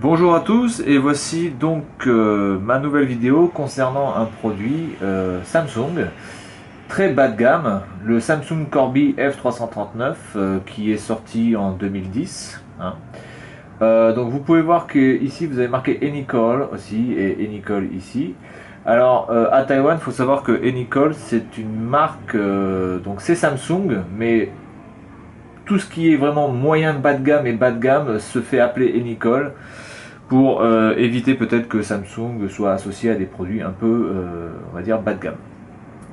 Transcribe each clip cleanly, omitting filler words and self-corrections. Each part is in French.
Bonjour à tous et voici donc ma nouvelle vidéo concernant un produit Samsung très bas de gamme, le Samsung Corby F339 qui est sorti en 2010. Donc vous pouvez voir que ici vous avez marqué Anycall aussi et Anycall ici. Alors à Taïwan, il faut savoir que Anycall c'est une marque, donc c'est Samsung, mais tout ce qui est vraiment moyen bas de gamme et bas de gamme se fait appeler Anycall pour éviter peut-être que Samsung soit associé à des produits un peu, on va dire, bas de gamme.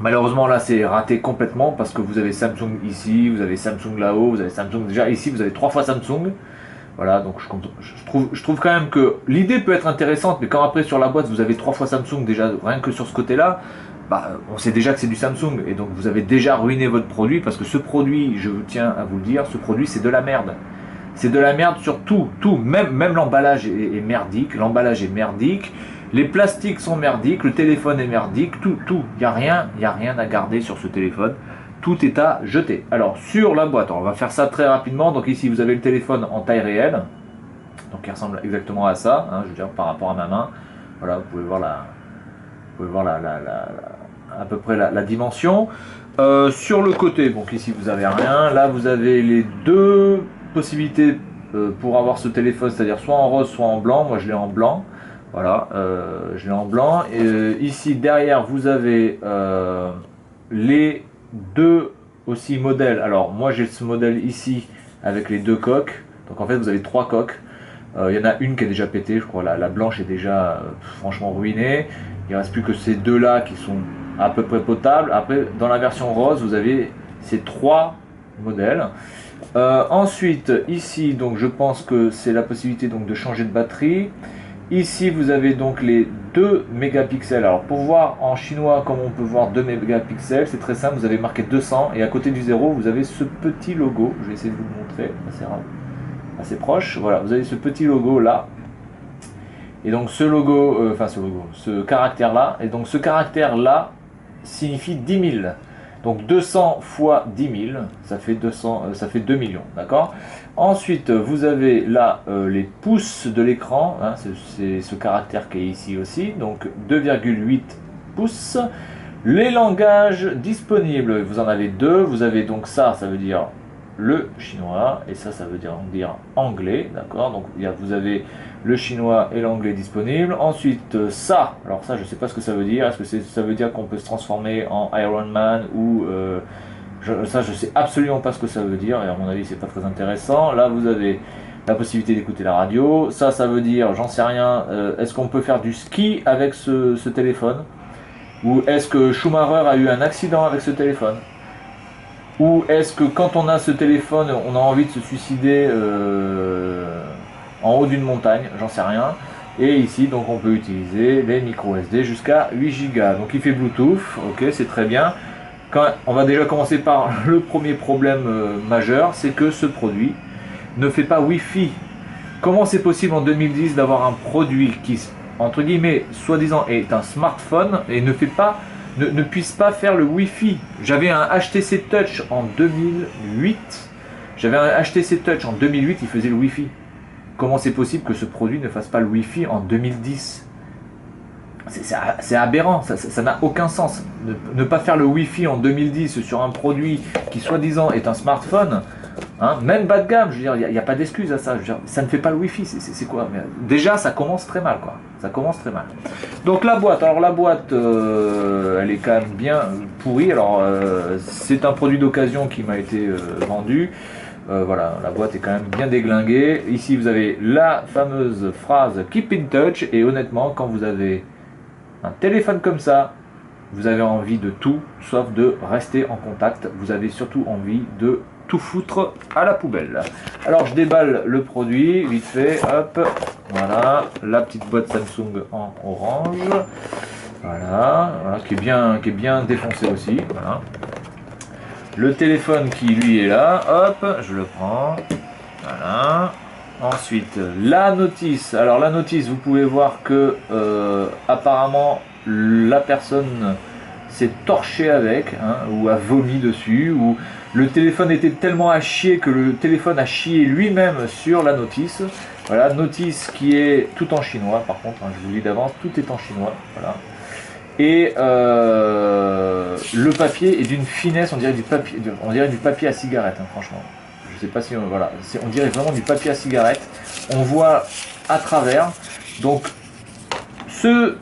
Malheureusement là c'est raté complètement parce que vous avez Samsung ici, vous avez Samsung là-haut, vous avez Samsung déjà ici, vous avez 3 fois Samsung. Voilà, donc je trouve quand même que l'idée peut être intéressante, mais quand après sur la boîte vous avez 3 fois Samsung, déjà rien que sur ce côté-là, bah, on sait déjà que c'est du Samsung, et donc vous avez déjà ruiné votre produit, parce que ce produit, je tiens à vous le dire, ce produit c'est de la merde. C'est de la merde sur tout, même l'emballage est merdique, les plastiques sont merdiques, le téléphone est merdique, tout, il n'y a rien à garder sur ce téléphone. Tout est à jeter. Alors sur la boîte, on va faire ça très rapidement. Donc ici vous avez le téléphone en taille réelle, donc qui ressemble exactement à ça, je veux dire par rapport à ma main. Voilà, vous pouvez voir à peu près la dimension. Sur le côté, donc ici vous avez rien. Là vous avez les deux possibilités pour avoir ce téléphone, c'est-à-dire soit en rose, soit en blanc. Moi je l'ai en blanc. Voilà, je l'ai en blanc. Et ici derrière vous avez les deux aussi modèles. Alors moi j'ai ce modèle ici avec les deux coques. Donc en fait vous avez 3 coques. Il y en a une qui est déjà pétée, je crois. La blanche est déjà franchement ruinée. Il ne reste plus que ces deux là qui sont à peu près potables. Après dans la version rose vous avez ces 3 modèles. Ensuite ici donc je pense que c'est la possibilité donc de changer de batterie. Ici vous avez donc les 2 mégapixels. Alors pour voir en chinois comment on peut voir 2 mégapixels, c'est très simple, vous avez marqué 200 et à côté du 0 vous avez ce petit logo. Je vais essayer de vous le montrer assez proche. Voilà, vous avez ce petit logo là. Et donc ce logo, ce caractère là, et donc ce caractère là signifie 10 000. Donc 200 fois 10 000, ça fait 2 millions, d'accord. Ensuite, vous avez là les pouces de l'écran, c'est ce caractère qui est ici aussi, donc 2,8 pouces. Les langages disponibles, vous en avez 2, vous avez donc ça veut dire le chinois, et ça veut dire anglais, d'accord. Donc vous avez le chinois et l'anglais disponibles. Ensuite ça, alors ça je sais pas ce que ça veut dire. Est-ce que ça veut dire qu'on peut se transformer en Iron Man ou ça je sais absolument pas ce que ça veut dire, et à mon avis c'est pas très intéressant. Là vous avez la possibilité d'écouter la radio. Ça veut dire, j'en sais rien, est-ce qu'on peut faire du ski avec ce téléphone, ou est-ce que Schumacher a eu un accident avec ce téléphone, ou est-ce que quand on a ce téléphone, on a envie de se suicider en haut d'une montagne, j'en sais rien. Et ici, donc on peut utiliser les micro SD jusqu'à 8 Go. Donc il fait Bluetooth, ok, c'est très bien. On va déjà commencer par le premier problème majeur, c'est que ce produit ne fait pas Wi-Fi. Comment c'est possible en 2010 d'avoir un produit qui, entre guillemets, soi-disant est un smartphone et ne puisse pas faire le Wi-Fi. J'avais un HTC Touch en 2008. Il faisait le Wi-Fi. Comment c'est possible que ce produit ne fasse pas le Wi-Fi en 2010? C'est aberrant, ça n'a aucun sens. Ne pas faire le Wi-Fi en 2010 sur un produit qui soi-disant est un smartphone, même bas de gamme, je veux dire, il n'y a pas d'excuse à ça. Je veux dire, ça ne fait pas le Wi-Fi, c'est quoi? Déjà, ça commence très mal, quoi. Ça commence très mal. Donc la boîte, elle est quand même bien pourrie. Alors, c'est un produit d'occasion qui m'a été vendu. Voilà, la boîte est quand même bien déglinguée. Ici, vous avez la fameuse phrase Keep in touch. Et honnêtement, quand vous avez un téléphone comme ça, vous avez envie de tout sauf de rester en contact. Vous avez surtout envie de tout foutre à la poubelle. Alors je déballe le produit vite fait, hop, voilà, la petite boîte Samsung en orange, voilà, qui est bien défoncé aussi, voilà. Le téléphone qui lui est là, hop, je le prends, voilà. Ensuite, la notice. Alors la notice, vous pouvez voir que apparemment la personne s'est torchée avec, ou a vomi dessus, ou le téléphone était tellement à chier que le téléphone a chié lui-même sur la notice. Voilà, notice qui est tout en chinois par contre, hein, je vous le dis d'avance, tout est en chinois. Voilà. Et le papier est d'une finesse, on dirait du papier à cigarette, hein, franchement. Je sais pas si voilà, on dirait vraiment du papier à cigarette. On voit à travers. Donc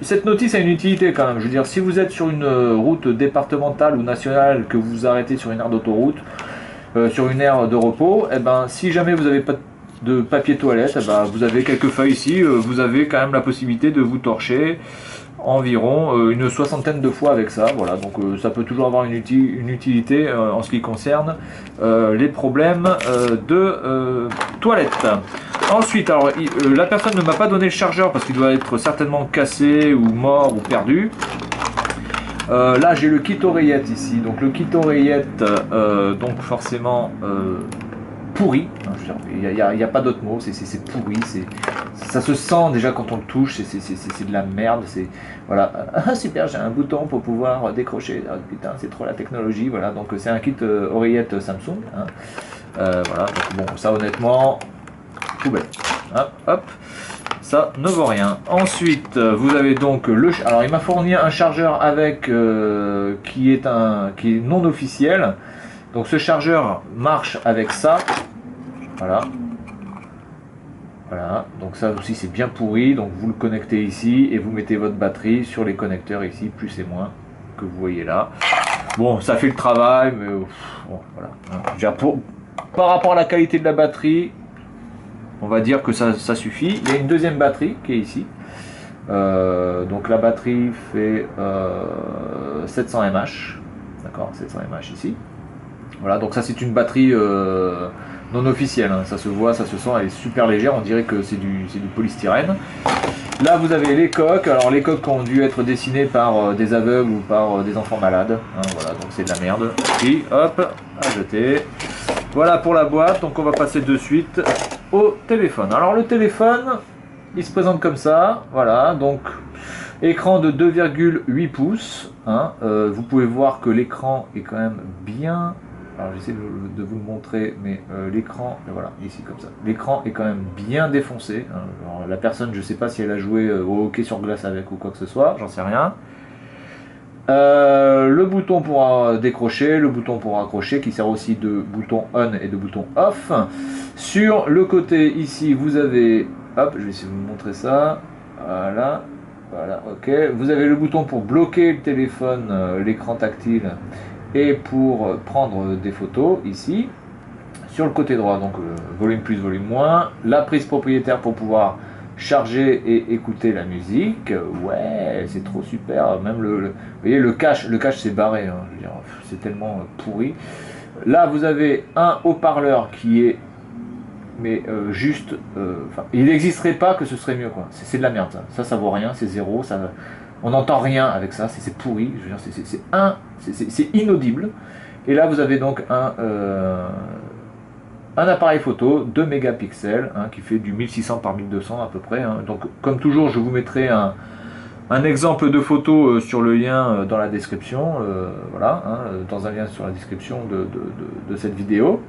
cette notice a une utilité quand même. Je veux dire, si vous êtes sur une route départementale ou nationale, que vous vous arrêtez sur une aire d'autoroute, sur une aire de repos, et ben si jamais vous n'avez pas de papier toilette, eh ben, vous avez quelques feuilles ici, vous avez quand même la possibilité de vous torcher environ une soixantaine de fois avec ça. Voilà, donc ça peut toujours avoir une utilité en ce qui concerne les problèmes de toilette. Ensuite, alors la personne ne m'a pas donné le chargeur parce qu'il doit être certainement cassé ou mort ou perdu. Là j'ai le kit oreillette ici, donc le kit oreillette donc forcément pourri, il n'y a pas d'autre mot, c'est pourri, ça se sent déjà quand on le touche, c'est de la merde, voilà, ah super, j'ai un bouton pour pouvoir décrocher, ah, putain c'est trop la technologie, voilà, donc c'est un kit oreillette Samsung, hein. Voilà, donc bon, ça honnêtement, poubelle, hop, hop. Ça ne vaut rien. Ensuite, vous avez donc alors il m'a fourni un chargeur avec qui est non officiel. Donc ce chargeur marche avec ça. Voilà. Voilà. Donc ça aussi c'est bien pourri. Donc vous le connectez ici et vous mettez votre batterie sur les connecteurs ici, plus et moins, que vous voyez là. Bon, ça fait le travail, mais bon, voilà. Par rapport à la qualité de la batterie, on va dire que ça suffit. Il y a une deuxième batterie qui est ici. Donc la batterie fait 700 mAh. D'accord, 700 mAh ici. Voilà, donc ça c'est une batterie non officielle. Hein. Ça se voit, ça se sent, elle est super légère. On dirait que c'est du polystyrène. Là vous avez les coques. Alors les coques ont dû être dessinées par des aveugles ou par des enfants malades. Hein, voilà, donc c'est de la merde. Puis hop, à jeter. Voilà pour la boîte. Donc on va passer de suite au téléphone. Alors le téléphone, il se présente comme ça, voilà, donc écran de 2,8 pouces, hein, vous pouvez voir que l'écran est quand même bien, alors j'essaie de vous le montrer, mais l'écran, voilà, ici comme ça, l'écran est quand même bien défoncé, hein. Alors, la personne, je sais pas si elle a joué au hockey sur glace avec ou quoi que ce soit, j'en sais rien. Le bouton pour décrocher, le bouton pour raccrocher qui sert aussi de bouton on et de bouton off. Sur le côté ici vous avez, hop, je vais essayer de vous montrer ça, voilà, voilà, ok, vous avez le bouton pour bloquer le téléphone, l'écran tactile et pour prendre des photos ici. Sur le côté droit, donc volume plus, volume moins, la prise propriétaire pour pouvoir charger et écouter la musique. Ouais, c'est trop super. Même vous voyez, le cache c'est barré, hein. Je veux dire, c'est tellement pourri. Là vous avez un haut-parleur qui est, mais juste, il n'existerait pas que ce serait mieux, quoi. C'est de la merde, ça vaut rien, c'est zéro, on n'entend rien avec ça, c'est pourri. Je veux dire, c'est inaudible. Et là vous avez donc un appareil photo 2 mégapixels, hein, qui fait du 1600 par 1200 à peu près, hein. Donc comme toujours je vous mettrai un exemple de photo sur le lien dans la description, voilà, hein, dans un lien sur la description de cette vidéo.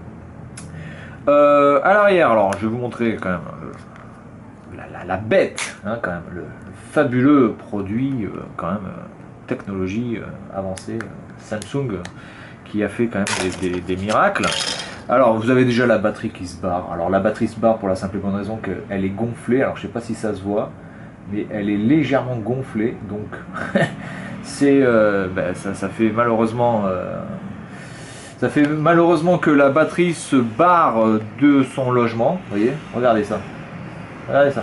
À l'arrière, alors je vais vous montrer quand même la bête, hein, quand même, le fabuleux produit, quand même, technologie avancée, Samsung, qui a fait quand même des miracles. Alors vous avez déjà la batterie qui se barre. Alors la batterie se barre pour la simple et bonne raison qu'elle est gonflée. Alors je sais pas si ça se voit, mais elle est légèrement gonflée. Donc c'est ça fait malheureusement que la batterie se barre de son logement. Vous voyez, regardez ça. Regardez ça.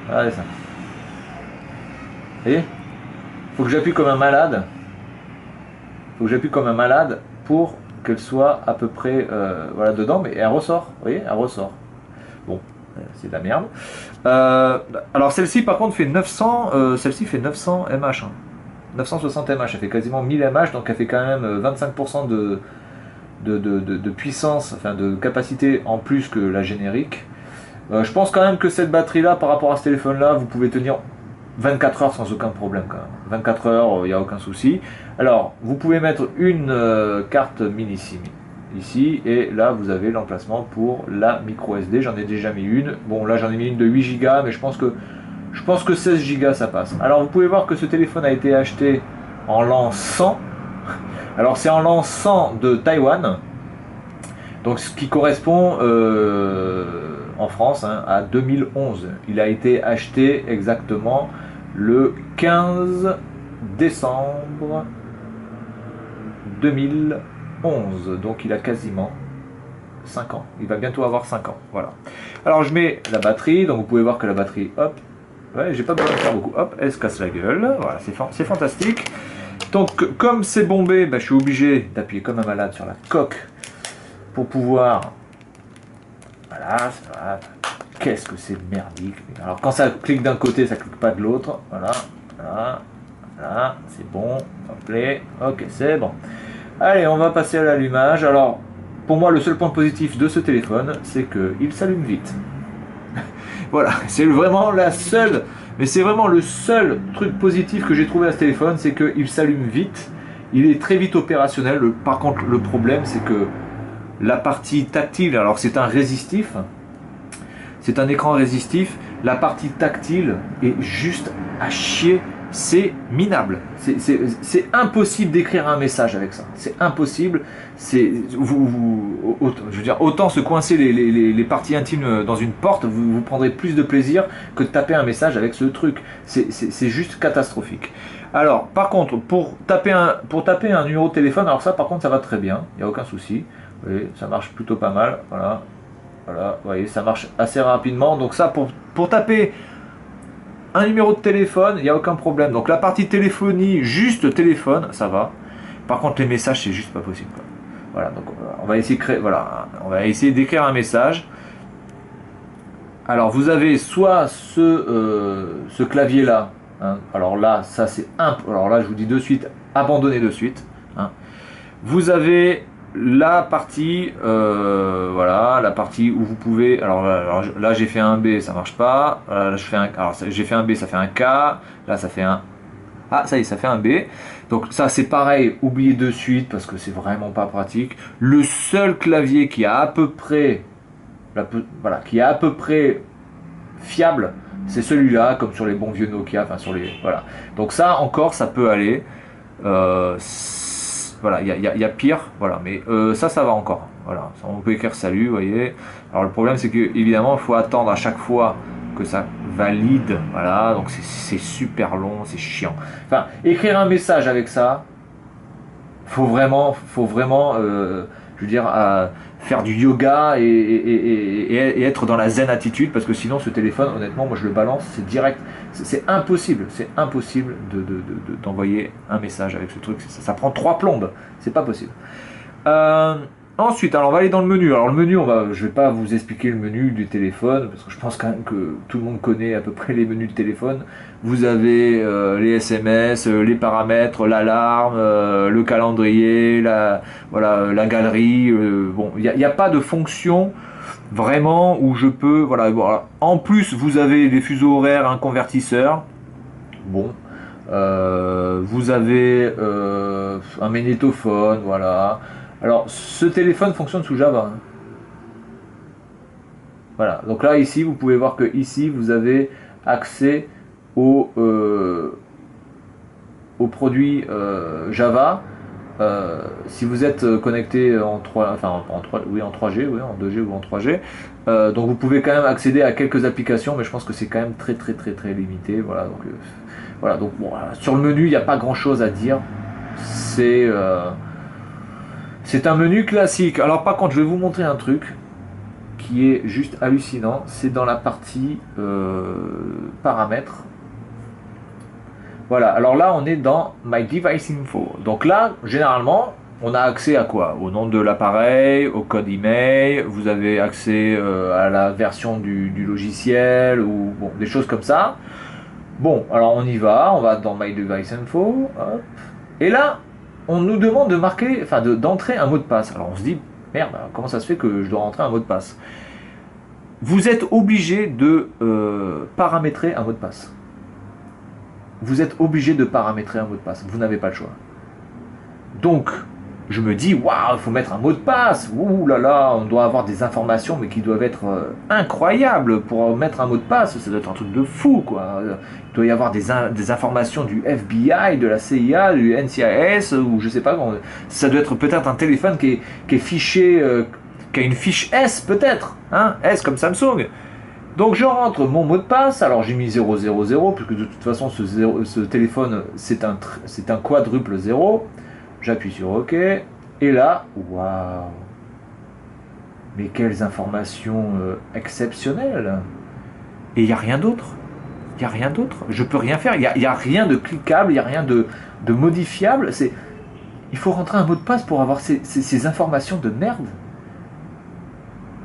Regardez ça. Vous voyez, faut que j'appuie comme un malade. Faut que j'appuie comme un malade pour qu'elle soit à peu près voilà, dedans, mais elle ressort, vous voyez, elle ressort. Bon, c'est de la merde. Alors celle-ci par contre fait 900, celle-ci fait 900 mAh, hein. 960 mAh, elle fait quasiment 1000 mAh, donc elle fait quand même 25% de puissance, enfin de capacité en plus que la générique. Je pense quand même que cette batterie là, par rapport à ce téléphone là, vous pouvez tenir 24 heures sans aucun problème quand même. 24 heures, il n'y a aucun souci. Alors, vous pouvez mettre une carte mini SIM ici, et là vous avez l'emplacement pour la micro SD. J'en ai déjà mis une. Bon, là j'en ai mis une de 8 Go, mais je pense que 16 Go ça passe. Alors vous pouvez voir que ce téléphone a été acheté en l'an 100. Alors c'est en l'an 100 de Taïwan, donc ce qui correspond en France hein, à 2011. Il a été acheté exactement le 15 décembre 2011. Donc il a quasiment 5 ans. Il va bientôt avoir 5 ans. Voilà. Alors je mets la batterie. Donc vous pouvez voir que la batterie, hop, ouais, j'ai pas besoin de faire beaucoup. Hop, elle se casse la gueule. Voilà, c'est fantastique. Donc comme c'est bombé, bah, je suis obligé d'appuyer comme un malade sur la coque pour pouvoir... Voilà, voilà. Qu'est-ce que c'est merdique. Alors quand ça clique d'un côté, ça clique pas de l'autre. Voilà, voilà, voilà, c'est bon. Hop, play. Ok, c'est bon. Allez, on va passer à l'allumage. Alors, pour moi, le seul point positif de ce téléphone, c'est qu'il s'allume vite. Voilà, c'est vraiment la seule, mais c'est vraiment le seul truc positif que j'ai trouvé à ce téléphone, c'est qu'il s'allume vite. Il est très vite opérationnel. Par contre, le problème, c'est que la partie tactile, alors c'est un résistif, c'est un écran résistif, la partie tactile est juste à chier, c'est minable. C'est impossible d'écrire un message avec ça. C'est impossible. Je veux dire, autant se coincer les parties intimes dans une porte, vous prendrez plus de plaisir que de taper un message avec ce truc. C'est juste catastrophique. Alors, par contre, pour taper un numéro de téléphone, alors ça, par contre, ça va très bien. Il n'y a aucun souci. Vous voyez, ça marche plutôt pas mal. Voilà. Voilà, vous voyez, ça marche assez rapidement. Donc ça, pour taper un numéro de téléphone, il n'y a aucun problème. Donc la partie téléphonie, juste téléphone, ça va. Par contre, les messages, c'est juste pas possible, quoi. Voilà, donc on va essayer de créer, voilà, on va essayer d'écrire un message. Alors vous avez soit ce clavier là. Hein, alors là, ça c'est alors là, je vous dis de suite, abandonnez de suite. Hein. Vous avez la partie, voilà, la partie où vous pouvez. Alors là j'ai fait un B, ça marche pas. Là, j'ai fait un B, ça fait un K. Là, ça fait un. Ah, ça y est, ça fait un B. Donc ça c'est pareil, oubliez de suite parce que c'est vraiment pas pratique. Le seul clavier qui a à peu près, voilà, qui est à peu près fiable, c'est celui-là, comme sur les bons vieux Nokia, enfin sur les, voilà. Donc ça encore, ça peut aller. Voilà, il y a pire, voilà, mais ça va encore. Voilà, on peut écrire salut, vous voyez. Alors le problème c'est que évidemment, il faut attendre à chaque fois que ça valide, voilà, donc c'est super long, c'est chiant. Enfin, écrire un message avec ça, faut vraiment, je veux dire, faire du yoga et être dans la zen attitude, parce que sinon ce téléphone, honnêtement, moi je le balance, c'est direct, c'est impossible d'envoyer un message avec ce truc, ça prend 3 plombes, c'est pas possible. Ensuite, alors on va aller dans le menu. Alors le menu, je vais pas vous expliquer le menu du téléphone parce que je pense quand même que tout le monde connaît à peu près les menus de téléphone. Vous avez les SMS, les paramètres, l'alarme, le calendrier, voilà, la galerie. Bon, il n'y a pas de fonction vraiment où je peux. Voilà, voilà. En plus, vous avez des fuseaux horaires, un convertisseur. Bon. Vous avez un magnétophone, voilà. Alors, ce téléphone fonctionne sous Java. Hein. Voilà. Donc là, ici, vous pouvez voir que ici, vous avez accès aux produits Java. Si vous êtes connecté en 3, enfin en 3, oui, en 3G, oui, en 2G ou en 3G. Donc vous pouvez quand même accéder à quelques applications, mais je pense que c'est quand même très limité. Voilà. Donc voilà. Donc bon, sur le menu, il n'y a pas grand chose à dire. C'est un menu classique. Alors par contre, je vais vous montrer un truc qui est juste hallucinant. C'est dans la partie paramètres. Voilà, alors là on est dans My Device Info. Donc là, généralement, on a accès à quoi? Au nom de l'appareil, au code email, vous avez accès à la version du logiciel, ou bon, des choses comme ça. Bon, alors on y va, on va dans My Device Info, hop. Et là, on nous demande de marquer, enfin d'entrer un mot de passe. Alors on se dit, merde, comment ça se fait que je dois rentrer un mot de passe? Vous êtes obligé de paramétrer un mot de passe. Vous êtes obligé de paramétrer un mot de passe. Vous n'avez pas le choix. Donc, je me dis, waouh, il faut mettre un mot de passe. Ouh là là, on doit avoir des informations, mais qui doivent être incroyables pour mettre un mot de passe. Ça doit être un truc de fou, quoi. Il doit y avoir des informations du FBI, de la CIA, du NCIS, ou je sais pas. Ça doit être peut-être un téléphone qui est fiché, qui a une fiche S, peut-être. Hein, S comme Samsung. Donc je rentre mon mot de passe, alors j'ai mis 000, puisque de toute façon ce téléphone c'est un quadruple 0. J'appuie sur OK, et là, waouh! Mais quelles informations exceptionnelles! Et il n'y a rien d'autre. Il n'y a rien d'autre. Je peux rien faire. Il n'y a rien de cliquable, il n'y a rien de modifiable. Il faut rentrer un mot de passe pour avoir ces informations de merde.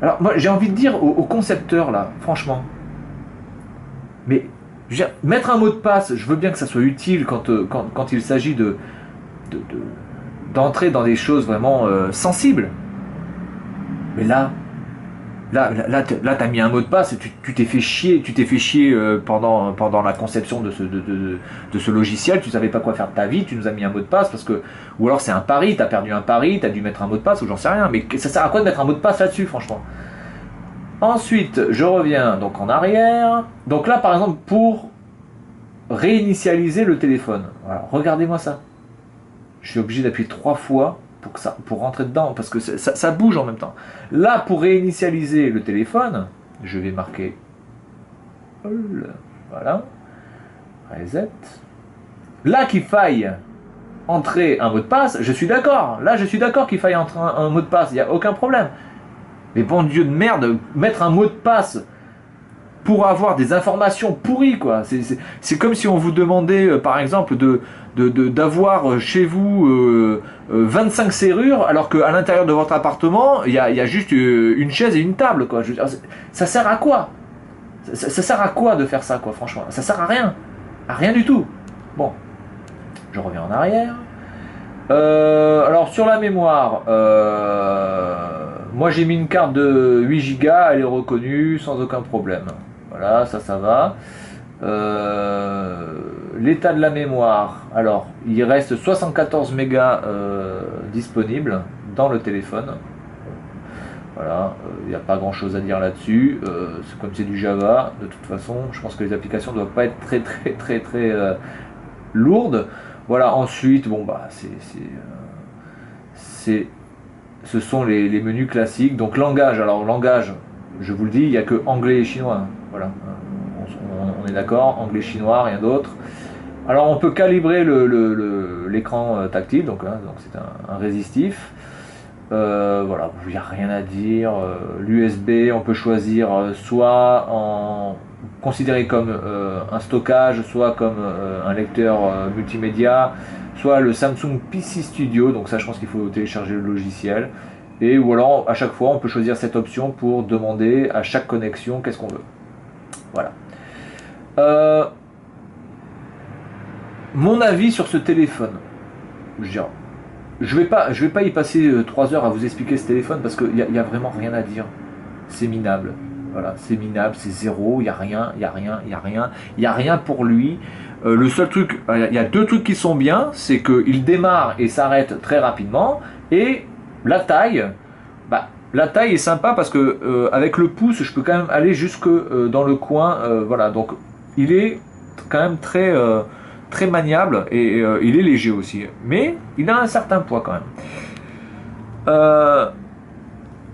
Alors moi j'ai envie de dire aux concepteurs là, franchement, mais mettre un mot de passe, je veux bien que ça soit utile quand il s'agit d'entrer dans des choses vraiment sensibles. Mais là t'as mis un mot de passe et tu t'es fait chier, pendant la conception de ce logiciel, tu savais pas quoi faire de ta vie, tu nous as mis un mot de passe ou alors c'est un pari, t'as perdu un pari, t'as dû mettre un mot de passe ou j'en sais rien, mais ça sert à quoi de mettre un mot de passe là-dessus, franchement? Ensuite, je reviens donc en arrière. Donc là, par exemple, pour réinitialiser le téléphone. Voilà, regardez-moi ça. Je suis obligé d'appuyer 3 fois pour rentrer dedans, parce que ça bouge en même temps. Là, pour réinitialiser le téléphone, je vais marquer voilà, reset. Là qu'il faille entrer un mot de passe, je suis d'accord. Là, je suis d'accord qu'il faille entrer un mot de passe, il n'y a aucun problème. Mais bon Dieu de merde, mettre un mot de passe pour avoir des informations pourries, quoi. C'est comme si on vous demandait, par exemple, d'avoir chez vous 25 serrures, alors qu'à l'intérieur de votre appartement, il y a juste une chaise et une table, quoi. Je veux dire, ça sert à quoi? Ça sert à quoi de faire ça, quoi, franchement? Ça sert à rien. À rien du tout. Bon, je reviens en arrière. Alors, sur la mémoire, moi j'ai mis une carte de 8 Go, elle est reconnue sans aucun problème. Voilà, ça va. L'état de la mémoire, alors il reste 74 mégas disponibles dans le téléphone. Voilà, il n'y a pas grand chose à dire là-dessus. Comme c'est du Java, de toute façon, je pense que les applications ne doivent pas être très lourdes. Voilà, ensuite, bon bah ce sont les menus classiques. Donc langage, alors langage, je vous le dis, il n'y a que anglais et chinois. Voilà, on est d'accord, anglais, chinois, rien d'autre. Alors on peut calibrer l'écran tactile, donc c'est un résistif. Voilà, il n'y a rien à dire. L'USB, on peut choisir soit considéré comme un stockage, soit comme un lecteur multimédia, soit le Samsung PC Studio, donc ça je pense qu'il faut télécharger le logiciel, ou alors à chaque fois on peut choisir cette option pour demander à chaque connexion qu'est-ce qu'on veut. Voilà. Mon avis sur ce téléphone, je vais pas y passer 3 heures à vous expliquer ce téléphone parce qu'il y a vraiment rien à dire. C'est minable. Voilà, c'est minable, c'est zéro, il n'y a rien, il n'y a rien pour lui. Le seul truc, il y a 2 trucs qui sont bien, c'est qu'il démarre et s'arrête très rapidement, et la taille est sympa parce que avec le pouce, je peux quand même aller jusque dans le coin, voilà, donc il est quand même très maniable, et il est léger aussi, mais il a un certain poids quand même.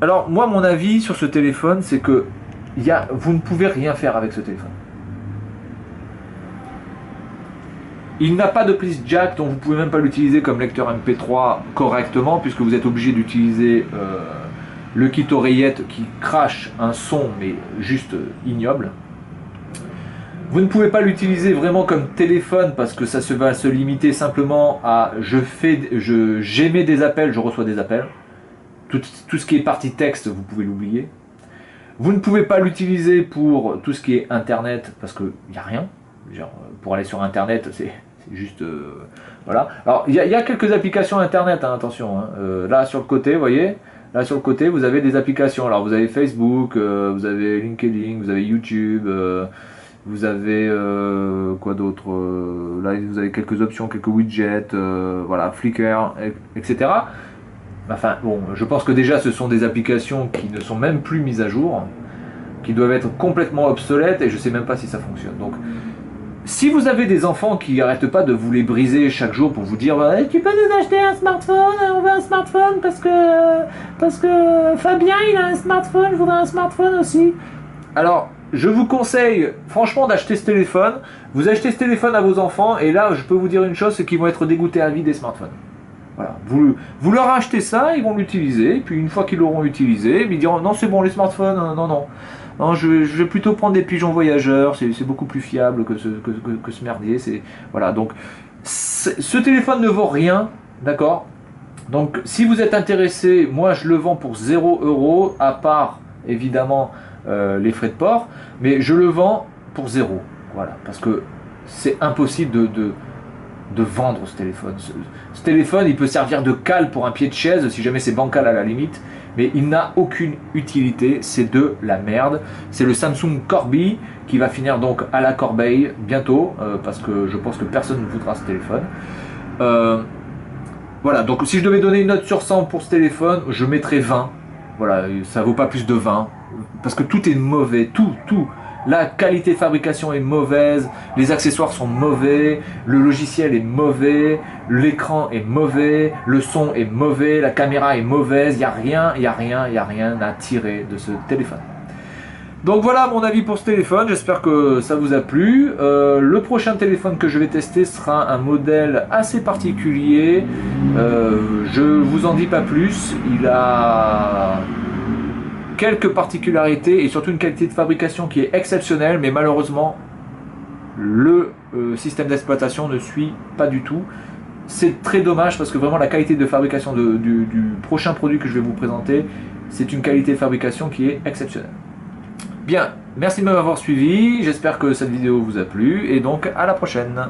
Alors moi, mon avis sur ce téléphone, c'est que vous ne pouvez rien faire avec ce téléphone. Il n'a pas de prise jack, donc vous ne pouvez même pas l'utiliser comme lecteur MP3 correctement, puisque vous êtes obligé d'utiliser le kit oreillette qui crache un son, mais juste ignoble. Vous ne pouvez pas l'utiliser vraiment comme téléphone, parce que ça va se limiter simplement à j'émets des appels, je reçois des appels. Tout ce qui est partie texte, vous pouvez l'oublier. Vous ne pouvez pas l'utiliser pour tout ce qui est internet, parce qu'il n'y a rien. Genre, pour aller sur internet, c'est juste voilà. Alors il y a quelques applications internet, hein, attention, hein. Là sur le côté, vous voyez, là sur le côté vous avez des applications. Alors vous avez Facebook, vous avez LinkedIn, vous avez YouTube, vous avez quoi d'autre, là vous avez quelques options, quelques widgets, voilà, Flickr, etc. Enfin bon, je pense que déjà ce sont des applications qui ne sont même plus mises à jour, qui doivent être complètement obsolètes et je sais même pas si ça fonctionne. Donc si vous avez des enfants qui n'arrêtent pas de vous les briser chaque jour pour vous dire hey, tu peux nous acheter un smartphone, on veut un smartphone parce que Fabien il a un smartphone, je voudrais un smartphone aussi. Alors je vous conseille franchement d'acheter ce téléphone. Vous achetez ce téléphone à vos enfants et là je peux vous dire une chose, c'est qu'ils vont être dégoûtés à vie des smartphones. Voilà. Vous leur achetez ça, ils vont l'utiliser, puis une fois qu'ils l'auront utilisé, ils diront non c'est bon les smartphones, non non. Non, je vais plutôt prendre des pigeons voyageurs, c'est beaucoup plus fiable que ce merdier. Voilà, donc ce téléphone ne vaut rien, d'accord. Donc si vous êtes intéressé, moi je le vends pour 0 €, à part évidemment les frais de port, mais je le vends pour 0. Voilà, parce que c'est impossible de vendre ce téléphone. Ce téléphone, il peut servir de cale pour un pied de chaise, si jamais c'est bancal à la limite, mais il n'a aucune utilité, c'est de la merde. C'est le Samsung Corby qui va finir donc à la corbeille bientôt, parce que je pense que personne ne voudra ce téléphone. Voilà, donc si je devais donner une note sur 100 pour ce téléphone, je mettrais 20. Voilà, ça vaut pas plus de 20, parce que tout est mauvais, tout. La qualité de fabrication est mauvaise, les accessoires sont mauvais, le logiciel est mauvais, l'écran est mauvais, le son est mauvais, la caméra est mauvaise, il n'y a rien à tirer de ce téléphone. Donc voilà mon avis pour ce téléphone, j'espère que ça vous a plu. Le prochain téléphone que je vais tester sera un modèle assez particulier, je vous en dis pas plus, il a quelques particularités et surtout une qualité de fabrication qui est exceptionnelle, mais malheureusement le système d'exploitation ne suit pas du tout. C'est très dommage parce que vraiment la qualité de fabrication du prochain produit que je vais vous présenter, c'est une qualité de fabrication qui est exceptionnelle. Bien, merci de m'avoir suivi, j'espère que cette vidéo vous a plu et donc à la prochaine.